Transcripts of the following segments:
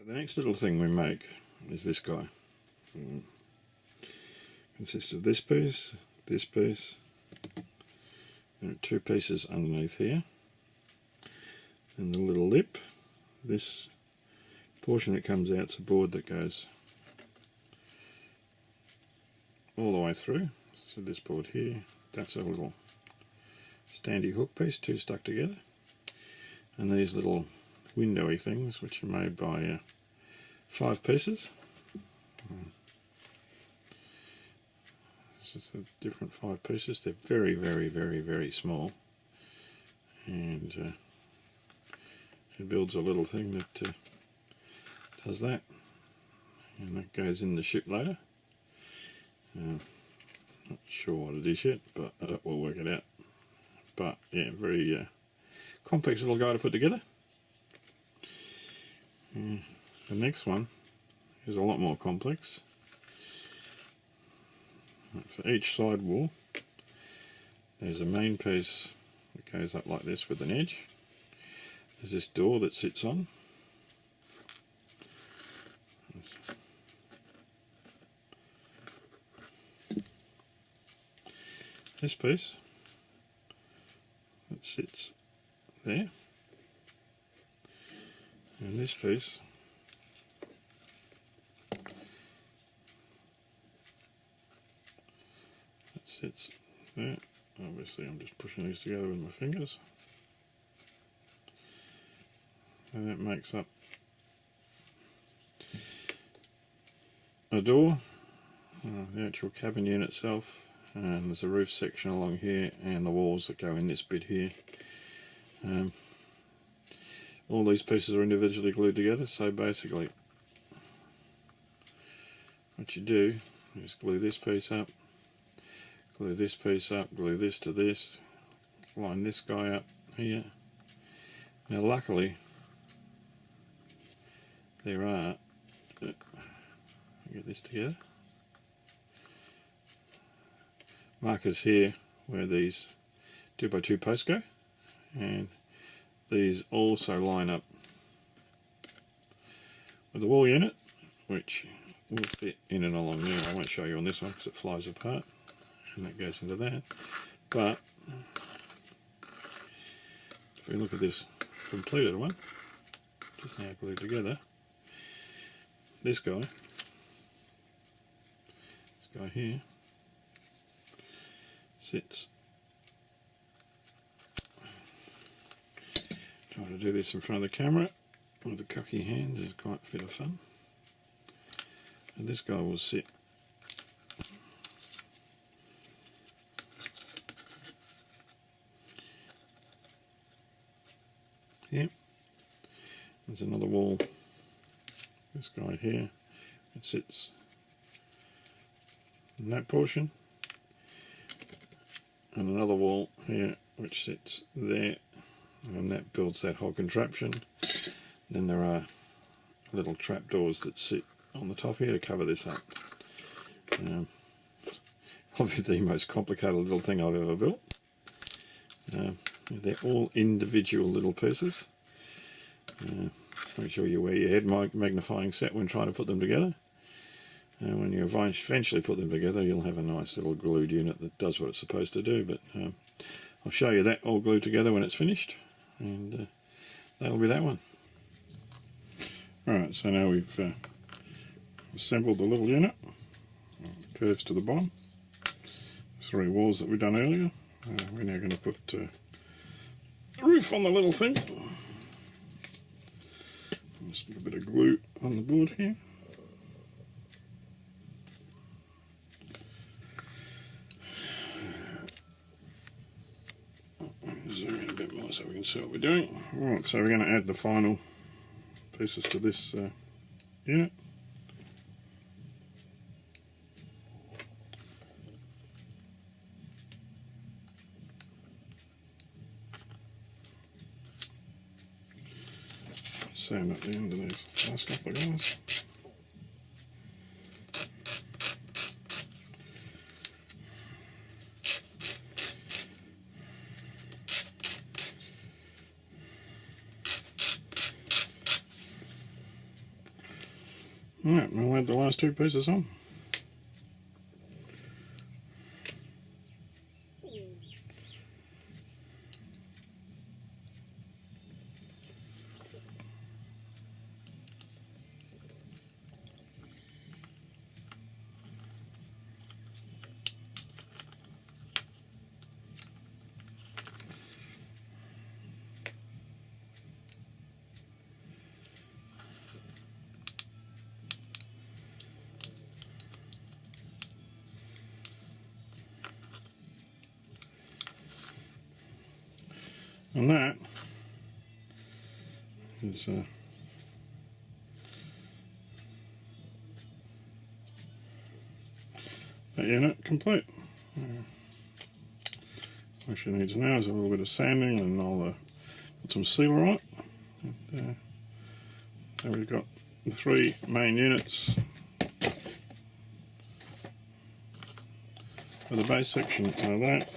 The next little thing we make is this guy. Consists of this piece, there are two pieces underneath here, and the little lip. This portion that comes out is a board that goes all the way through. So this board here, that's a little standy hook piece, two stuck together, and these little windowy things which are made by 5 pieces. This is the different 5 pieces. They're very, very, very, very small, and it builds a little thing that does that, and that goes in the ship later. Not sure what it is yet, but we'll work it out. But yeah, very complex little guy to put together. The next one is a lot more complex. For each side wall, there's a main piece that goes up like this with an edge. There's this door that sits on. This piece that sits there, and this piece that sits there. Obviously I'm just pushing these together with my fingers, and that makes up a door, the actual cabin unit itself. And there's a roof section along here and the walls that go in this bit here. All these pieces are individually glued together, so basically what you do is glue this piece up, glue this piece up, glue this to this, line this guy up here. Now luckily there are, get this together, markers here where these 2x2 posts go, and these also line up with the wall unit, which will fit in and along there. I won't show you on this one because it flies apart, and that goes into that. But if we look at this completed one, just now glued together, this guy here sits. Try to do this in front of the camera with the cocky hands is quite a bit of fun. And this guy will sit here. There's another wall, this guy here, it sits in that portion, and another wall here which sits there, and that builds that whole contraption. Then there are little trapdoors that sit on the top here to cover this up. Probably the most complicated little thing I've ever built. They're all individual little pieces. Make sure you wear your head magnifying set when trying to put them together. And when you eventually put them together, you'll have a nice little glued unit that does what it's supposed to do. But I'll show you that all glued together when it's finished, and that'll be that one. Alright, so now we've assembled the little unit, curves to the bottom, 3 walls that we've done earlier. We're now going to put the roof on the little thing. Just put a bit of glue on the board here. Zoom in a bit more so we can see what we're doing. Alright, so we're going to add the final pieces to this unit. Sand up the end of these last couple of guys. Alright, we'll add the last two pieces on. And that is that unit complete. What she needs now is a little bit of sanding, and I'll put some sealer on it. And we've got the three main units for the base section are that,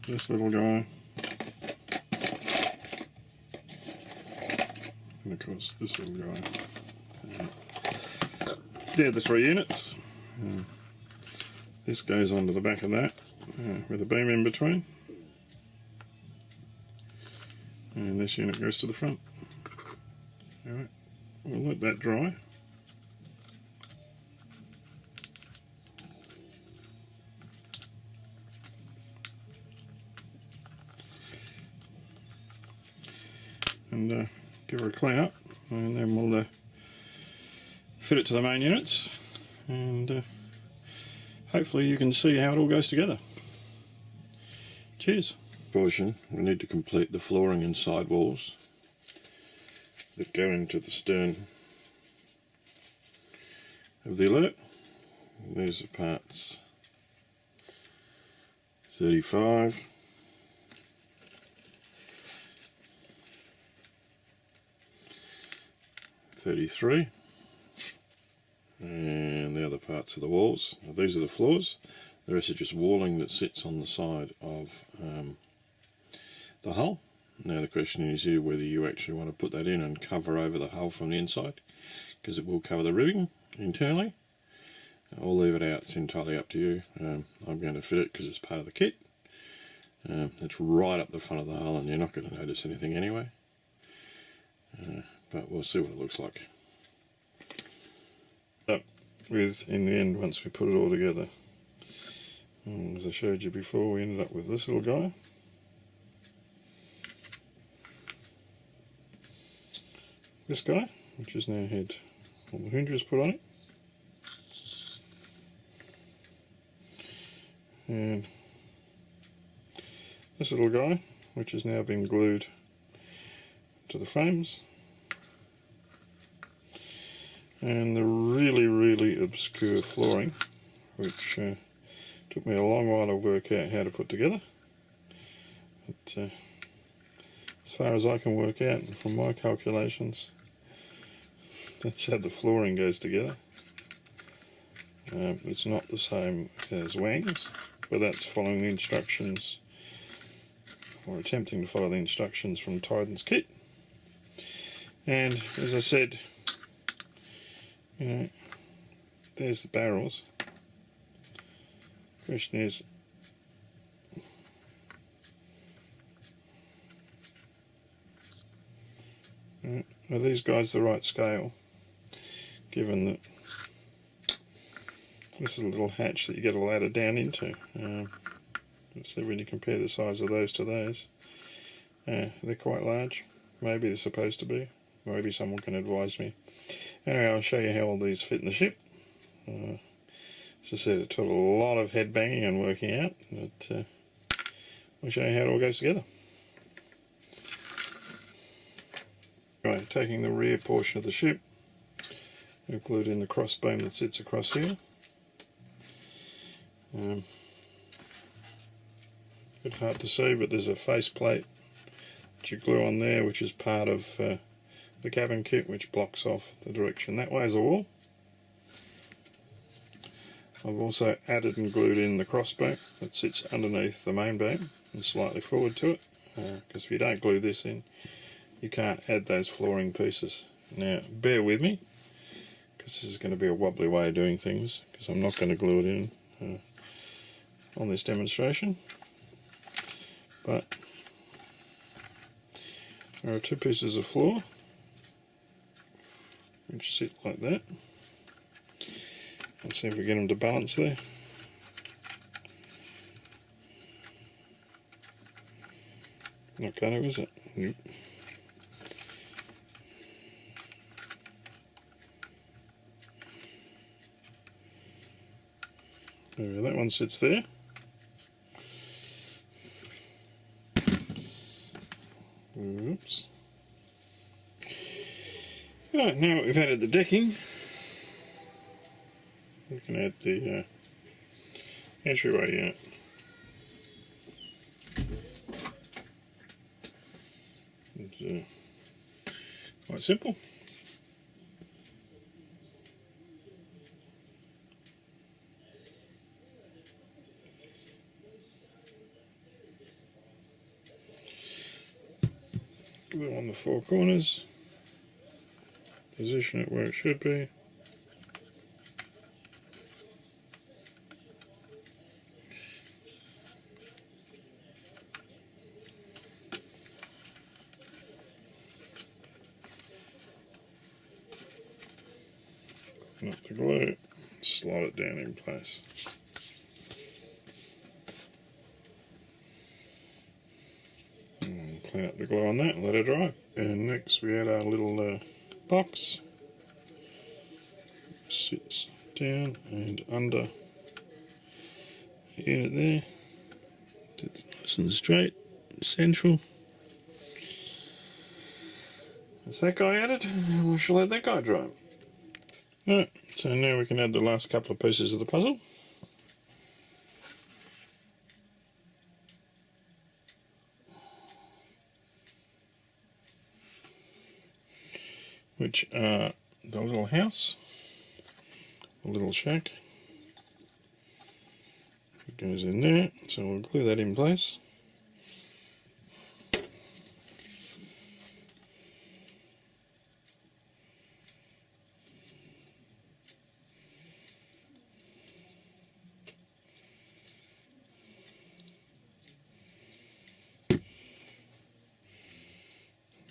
this little guy, and of course this little guy. They're the three units. This goes onto the back of that with a beam in between, and this unit goes to the front. Alright, we'll let that dry. And give her a clean up, and then we'll fit it to the main units, and hopefully you can see how it all goes together. Cheers. Portion, we need to complete the flooring and side walls that go into the stern of the Alert. These are parts 35, 33, and the other parts of the walls. Now, these are the floors. The rest are just walling that sits on the side of the hull. Now the question is here whether you actually want to put that in and cover over the hull from the inside, because it will cover the ribbing internally. I'll leave it out, it's entirely up to you. I'm going to fit it because it's part of the kit. It's right up the front of the hull and you're not going to notice anything anyway. But we'll see what it looks like. In the end, once we put it all together, as I showed you before, we ended up with this little guy. This guy, which has now had all the hinges put on it. And this little guy, which has now been glued to the frames. And the really obscure flooring, which took me a long while to work out how to put together. But as far as I can work out, and from my calculations, that's how the flooring goes together. It's not the same as Wang's, but that's following the instructions, or attempting to follow the instructions from Titan's kit. And as I said, you know, there's the barrels. Question is, are these guys the right scale, given that this is a little hatch that you get a ladder down into? Let's see, when you compare the size of those to those, they're quite large. Maybe they're supposed to be. Maybe someone can advise me. Anyway, I'll show you how all these fit in the ship. As I said, it took a lot of head banging and working out, but I'll show you how it all goes together. Right, taking the rear portion of the ship, we've glued in the crossbeam that sits across here. A bit hard to see, but there's a faceplate which you glue on there, which is part of the cabin kit, which blocks off the direction that way as a wall. I've also added and glued in the crossbeam that sits underneath the main beam and slightly forward to it, because if you don't glue this in, you can't add those flooring pieces. Now, bear with me, because this is going to be a wobbly way of doing things, because I'm not going to glue it in on this demonstration. But there are two pieces of floor which sit like that. Let's see if we get them to balance there. Not going to, is it? Nope. There, that one sits there. Oops. Right, now that we've added the decking, we can add the entryway out. It's quite simple. Glue on the four corners, position it where it should be. Open up the glue, slide it down in place. And clean up the glue on that and let it dry. And next we add our little box. Sits down and under the unit there. Sits nice and straight, central. That's that guy added, and we shall let that guy dry. Right, so now we can add the last couple of pieces of the puzzle. Which are the little house, the little shack. It goes in there, so we'll glue that in place.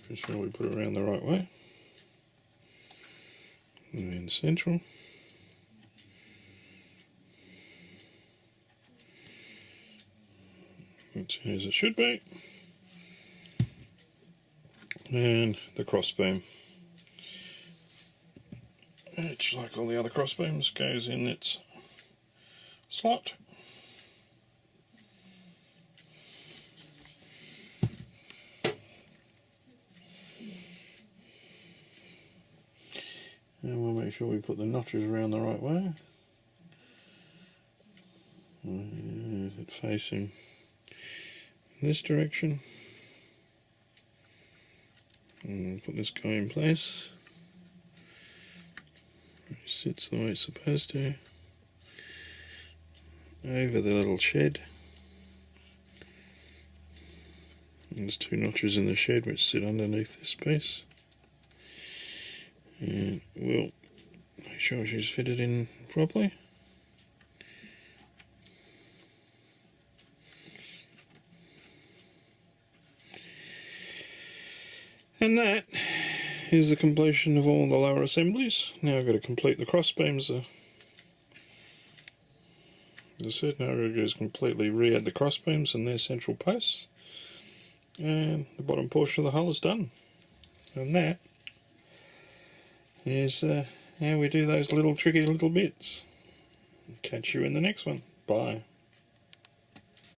Make sure we put it around the right way. And then central. That's as it should be. And the crossbeam, which, like all the other crossbeams, goes in its slot. And we'll make sure we put the notches around the right way. Is it facing this direction? And put this guy in place. It sits the way it's supposed to. Over the little shed. And there's two notches in the shed which sit underneath this piece. And we'll make sure she's fitted in properly. And that is the completion of all the lower assemblies. Now I've got to complete the cross beams. As I said, now I've got to do is completely re-add the cross beams and their central posts. And the bottom portion of the hull is done. And that is how we do those little tricky little bits. Catch you in the next one. Bye.